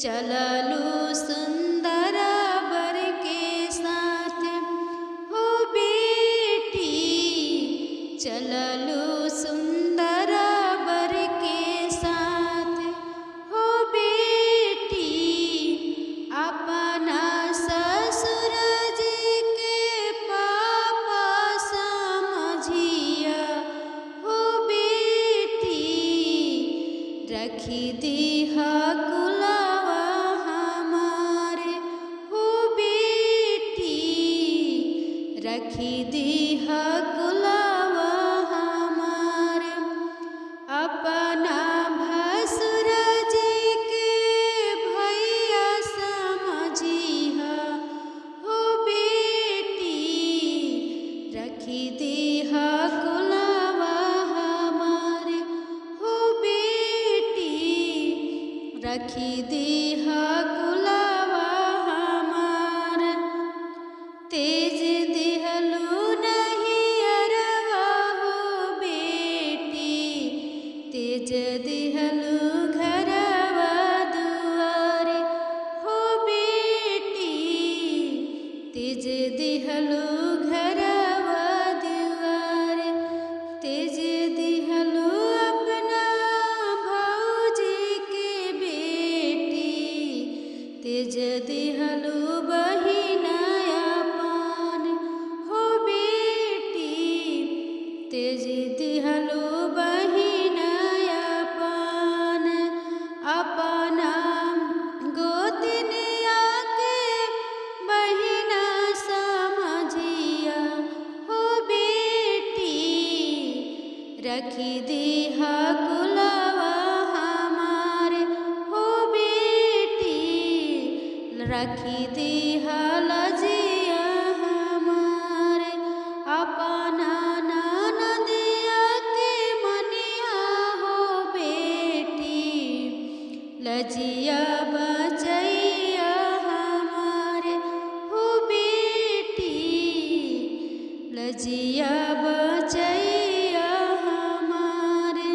चललू सुंदर बर के साथ हो बेटी, चललू सुंदर बर के साथ हो बेटी, अपना ससुर जी के पापा समझिया हो बेटी, रखी दीहा कुलवा हमारे हो बेटी, रखी दीहा कुलवा हमारे, अपना भसुर जी के भैया समझिया हो बेटी, रखी दीहा कुलवा हमारे हो बेटी, रखी दीहा कुलवा हमारे। तेज दिहलू नहीं अरवा हो बेटी, तेज दिहलू घरवा दुआरे हो बेटी, तेज दिहलू घरवा दुआरे, तेज दिहलू अपना भौजी के बेटी, तेज दिहलू बहिनाया पान हो बेटी, तेज दिहलू बहिनाया पान, अपना गोतनिया के बहिना समझिया हो बेटी, रखी दीहा कुलवा हमारे हो बेटी, रखी दीहा लजिया हमारे, अपना ननदिया के मनिया हो बेटी, लजिया बचैया हमारे हो बेटी, लजिया बचैया हमारे।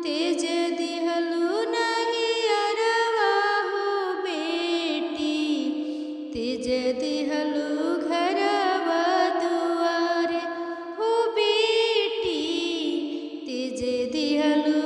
तेज दिहलू नहीं अरवा हो बेटी, तेज दिहलू घरवा दुआरे हो बेटी, तेज दिहलू